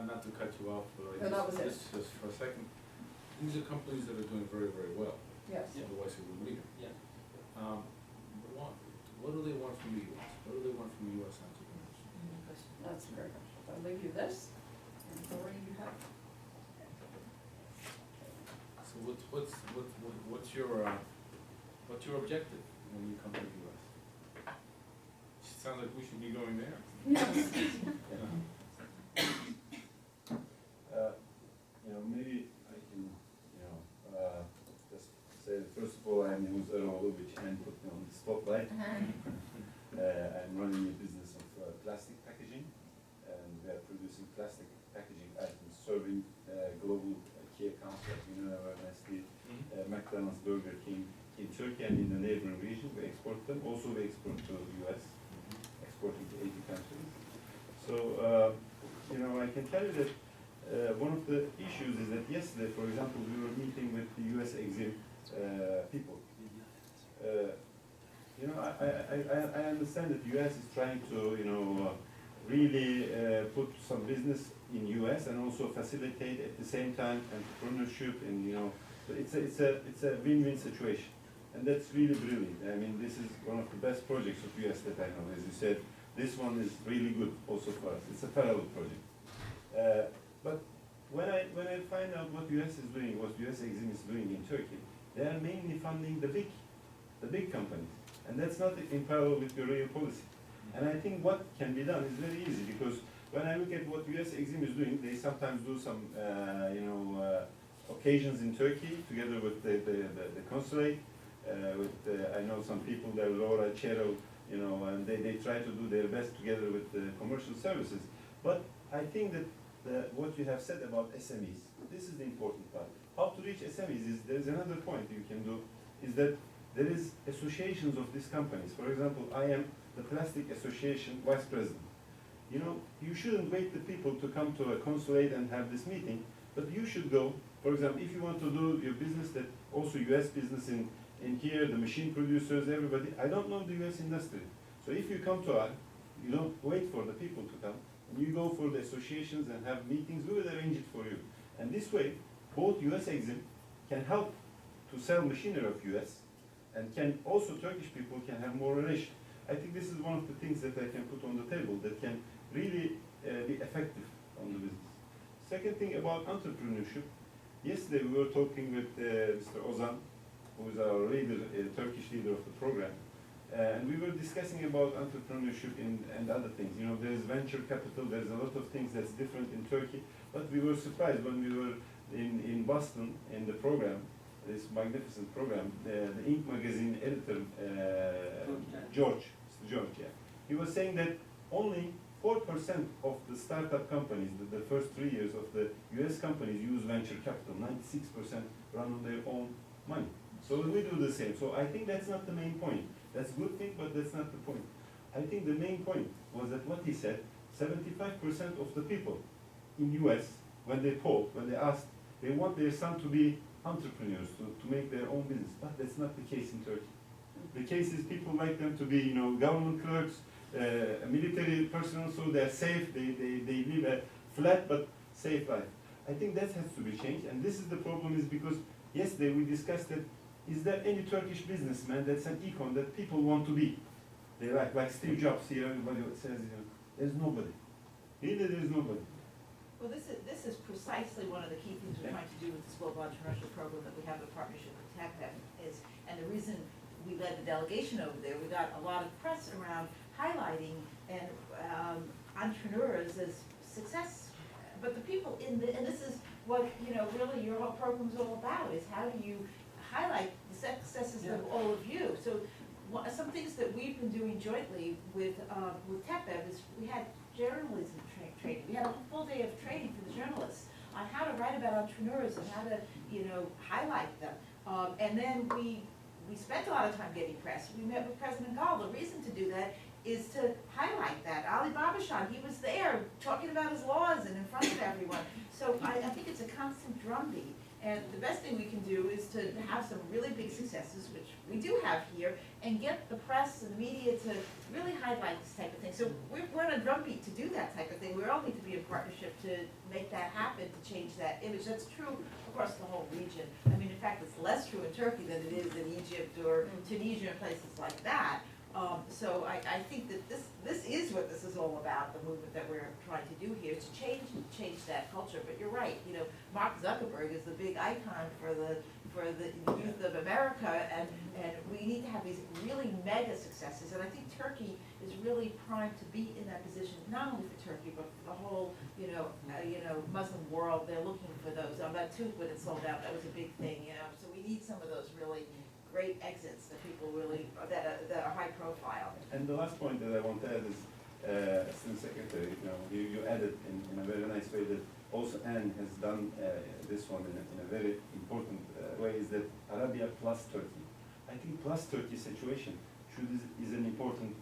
not to cut you off, No, that was it. just for a second. These are companies that are doing very, very well. Yes. Otherwise it wouldn't be here. Yeah. What do they want from the U.S.? What do they want from U.S. entrepreneurs? That's very good. I'll leave you this, and Lori, you have. So what's your objective when you come to the U.S.? Sounds like we should be going there. Yes. Maybe I can, just say that first of all, I'm Yavuz EROGLU, which Anne put me on the spotlight. I'm running a business of plastic packaging, and we are producing plastic packaging items serving global key accounts like Unilever, Nestle, McDonald's, Burger King in Turkey and in the neighboring region. We export them. Also, we export to the U.S., exporting to 80 countries. So, I can tell you that one of the issues is that yesterday, for example, we were meeting with the US exim people. I understand that the US is trying to, really put some business in US and also facilitate at the same time entrepreneurship, and so it's a win-win situation, and that's really brilliant. I mean, this is one of the best projects of US that I know. As you said, this one is really good also for us. It's a parallel project. But when I find out what US is doing, what US Exim is doing in Turkey, they are mainly funding the big companies, and that's not in parallel with the real policy. And I think what can be done is very easy, because when I look at what US Exim is doing, they sometimes do some occasions in Turkey together with the consulate. I know some people there, Laura, Chero, and they try to do their best together with the commercial services. But I think that what you have said about SMEs, this is the important part. How to reach SMEs is, there's another point you can do, is that there is associations of these companies. For example, I am the Plastic Association Vice President. You shouldn't wait the people to come to a consulate and have this meeting, but you should go. For example, if you want to do your business, that also US business in here, the machine producers, everybody, I don't know the US industry. So if you come to us, you don't wait for the people to come, and you go for the associations and have meetings, we will arrange it for you. And this way, both US Exim can help to sell machinery of US, and can also Turkish people can have more relation. I think this is one of the things that I can put on the table that can really be effective on the business. Second thing about entrepreneurship, yesterday we were talking with Mr. Ozan, who is our leader, Turkish leader of the program, and we were discussing about entrepreneurship and other things. There is venture capital, there's a lot of things that's different in Turkey, but we were surprised when we were in Boston in the program, this magnificent program, the Inc. magazine editor, George, yeah. He was saying that only 4% of the startup companies, the first 3 years of the US companies use venture capital, 96% run on their own money. So we do the same. So I think that's not the main point. That's a good thing, but that's not the point. I think the main point was that what he said, 75% of the people in US, when they polled, when they asked, they want their son to be entrepreneurs, to make their own business, but that's not the case in Turkey. The case is people like them to be, government clerks, military personnel, so they're safe, they live a flat but safe life. I think that has to be changed, and this is the problem, is because yesterday we discussed that, is there any Turkish businessman that's an econ that people want to be? They like Steve Jobs here, everybody says, there's nobody. Really, there's nobody. Well, this is precisely one of the key things we're trying to do with this global entrepreneurship program that we have a partnership with TACPEP is, and the reason we led the delegation over there, we got a lot of press around highlighting and entrepreneurs as success, but the people and this is what really your whole program's all about, is how do you highlight the successes of all of you. So some things that we've been doing jointly with TACPEP is we had journalism training. We had a full day of training for the journalists on how to write about entrepreneurs and how to highlight them. And then we spent a lot of time getting press. We met with President Gall. The reason to do that is to highlight that. Ali Babashan, he was there talking about his laws and in front of everyone. So I think it's a constant drumbeat And the best thing we can do is to have some really big successes, which we do have here, and get the press and the media to really highlight this type of thing. So we're on a drumbeat to do that type of thing. We all need to be in partnership to make that happen, to change that image. That's true across the whole region. I mean, in fact, it's less true in Turkey than it is in Egypt or Tunisia and places like that. So I think that this is what this is all about, the movement that we're trying to do here, is to change that culture. But you're right, you know, Mark Zuckerberg is the big icon for the youth of America, and we need to have these really mega successes. And I think Turkey is really primed to be in that position, not only for Turkey, but for the whole, Muslim world. They're looking for those. That too, when it sold out, that was a big thing, you know. So we need some of those really great exits that people really, that are high profile. And the last point that I want to add is, Assistant Secretary, you added in a very nice way that also Anne has done this one in a very important way, is that Arabia plus Turkey. I think plus Turkey situation is an important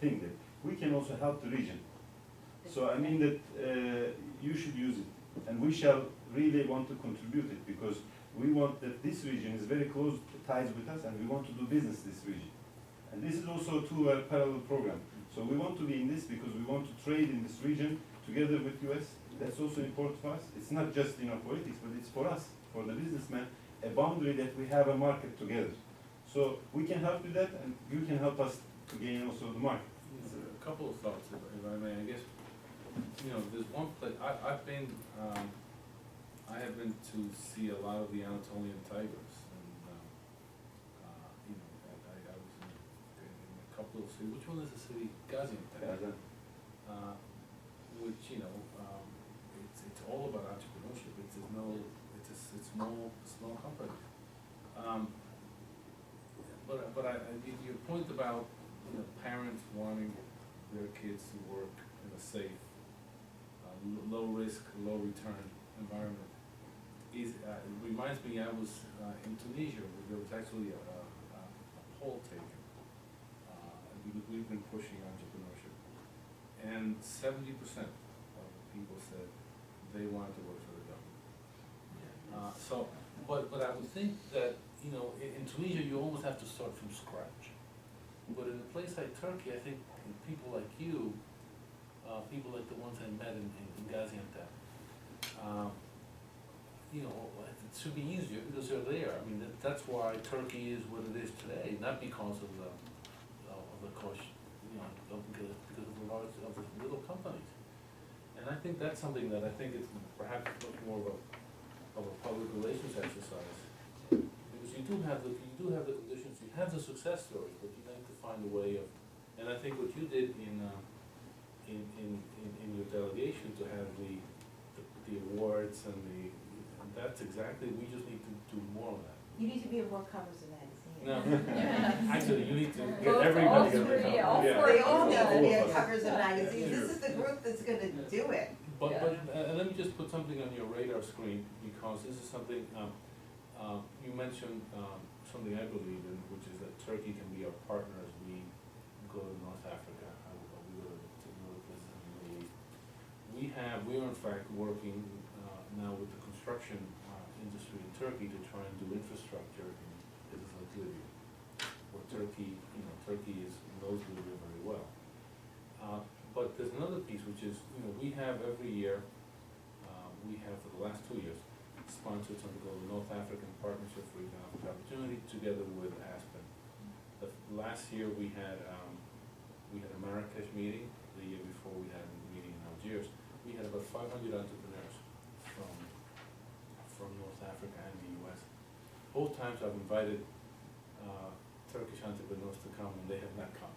thing that we can also help the region. So I mean that you should use it, and we shall really want to contribute it, because we want that this region is very close ties with us, and we want to do business this region. And this is also to a parallel program. So we want to be in this because we want to trade in this region together with US. That's also important for us. It's not just politics, but it's for us, for the businessman, a boundary that we have a market together. So we can help you that, and you can help us to gain also the market. A couple of thoughts, if I may. I guess, there's one place, I have been to see a lot of the Anatolian tigers, and I was in a couple of cities. Which one is the city? Gaziantep. Which it's all about entrepreneurship. It's a small company. But your point about parents wanting their kids to work in a safe, low risk, low return environment reminds me. I was in Tunisia. There was actually a poll taken because we've been pushing entrepreneurship, and 70% of the people said they wanted to work for the government. But I would think that in Tunisia you almost have to start from scratch. But in a place like Turkey, I think people like you, people like the ones I met in Gaziantep, it should be easier because they're there. I mean, that's why Turkey is what it is today, not because of the cost, because of the little companies. And I think that's something that I think is perhaps much more of a public relations exercise, because you do have the conditions, you have the success stories, but you need to find a way of. And I think what you did in your delegation to have the awards and that's exactly, we just need to do more of that. You need to be in more covers of magazines. No, actually, you need to get everybody on the cover. all Yeah. three. They all need to be All on of us. covers of magazines. This is the group that's gonna do it. But Yeah. let me just put something on your radar screen, because this is something, you mentioned something I believe in, which is that Turkey can be our partner as we go to North Africa, or we go to other places in the Middle East. We are in fact working now with the construction industry in Turkey to try and do infrastructure in places like Libya, where Turkey knows Libya very well. But there's another piece, which is, we have every year, we have for the last 2 years, sponsored something called the North African Partnership for Economic Opportunity, together with Aspen. Last year we had a Marrakesh meeting. The year before we had a meeting in Algiers. We had about 500 entrepreneurs from North Africa and the US. Both times I've invited Turkish entrepreneurs to come, and they have not come.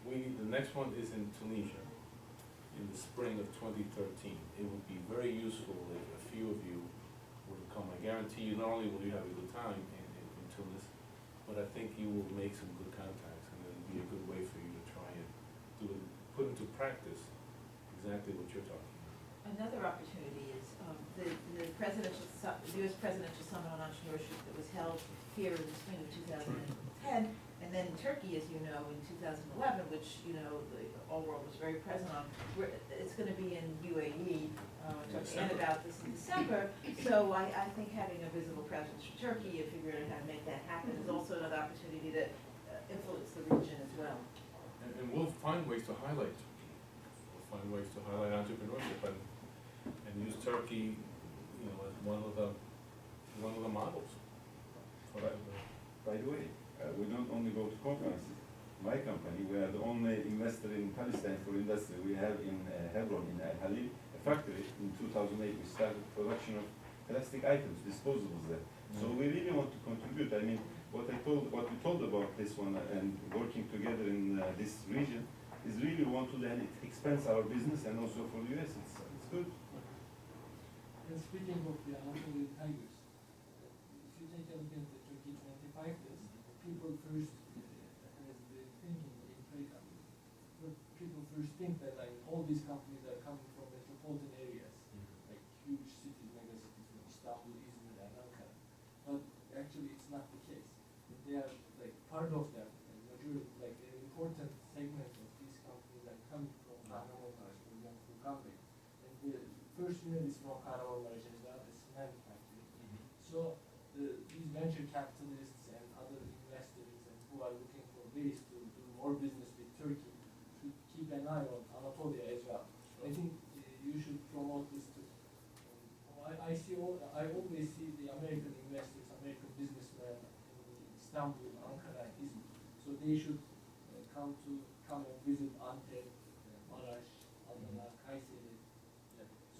The next one is in Tunisia in the spring of 2013. It would be very useful if a few of you would come. I guarantee you, not only will you have a good time in Tunis, but I think you will make some good contacts, and it'll be a good way for you to try and put into practice exactly what you're talking about. Another opportunity is the US Presidential Summit on Entrepreneurship that was held here in the spring of 2010 And then Turkey, as you know, in 2011, which, you know, the AllWorld was very present on, it's gonna be in UAE, talked to Ann about this in December. So I think having a visible presence for Turkey, and figuring out how to make that happen, is also another opportunity to influence the region as well. And we'll find ways to highlight Turkey. We'll find ways to highlight entrepreneurship and use Turkey, you know, as one of the models for that. By the way, we don't only go to conferences. My company, we are the only investor in Palestine for industry. We have in Hebron, in Al Halil, a factory. In 2008, we started production of plastic items, disposables there. So we really want to contribute. I mean, what we told about this one and working together in this region is really we want to then expand our business and also for the US. It's good. And speaking of the Anatolian tigers, if you take a look at the Turkey 25 list, people first, as the thinking in trade, people first think that like all these companies are coming from metropolitan areas, like huge cities, mega cities like Istanbul, Izmir, and Ankara. But actually, it's not the case. They are like part of them, and majority, like an important segment of these companies are coming from Kahramanmaraş, for example, from Gambia. And the first unit is from Kahramanmaraş as well, the cement factory. So these venture capitalists and other investors and who are looking for ways to do more business with Turkey should keep an eye on Anatolia as well. I think you should promote this too. I always see the American investors, American businessmen in Istanbul, Ankara, and Izmir. So they should come and visit Antep, Maraş, Adana, Kayseri.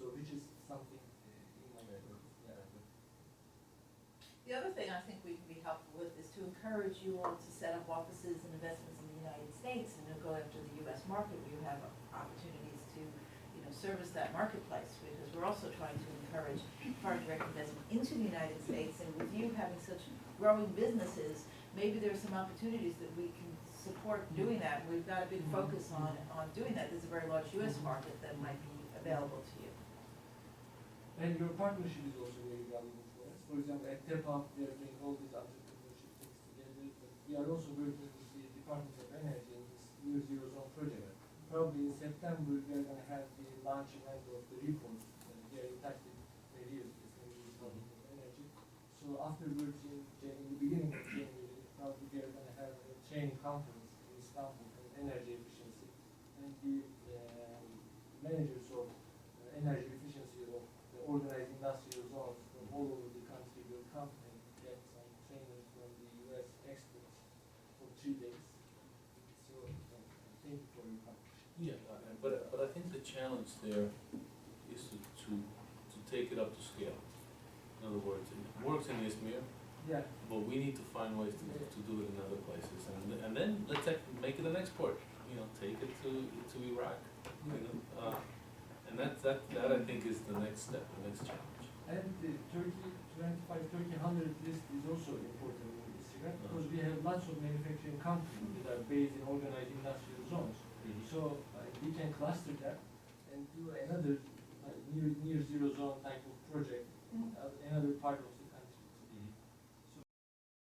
So which is something in my neighborhood. The other thing I think we can be helpful with is to encourage you all to set up offices and investments in the United States and to go after the US market where you have opportunities to, you know, service that marketplace, because we're also trying to encourage foreign direct investment into the United States, and with you having such growing businesses, maybe there's some opportunities that we can support doing that. We've got a big focus on doing that. There's a very large US market that might be available to you. And your partnership is also very valuable for us. For example, at TEPA, we are doing all these entrepreneurship things together, but we are also working with the Department of Energy in this Near Zero Zone project. Probably in September, we are going to have the launch event of the report. We are in touch with Maria, it's going to be the Department of Energy. So afterwards, in the beginning of January, probably we are going to have a training conference in Istanbul on energy efficiency. And the managers of energy efficiency of the organized industrial zones from all over the country will come and get some trainers from the US experts for 3 days. So thank you for your partnership. Yeah, but I think the challenge there is to take it up to scale. In other words, it works in Izmir, Yeah. but we need to find ways to do it in other places, and then let's make it an export. You know, take it to Iraq. You know, and that I think is the next step, the next challenge. And the Turkey 25, Turkey 100 list is also important in this regard, because we have lots of manufacturing companies that are based in organized industrial zones. So we can cluster that and do another near zero zone type of project, another part of the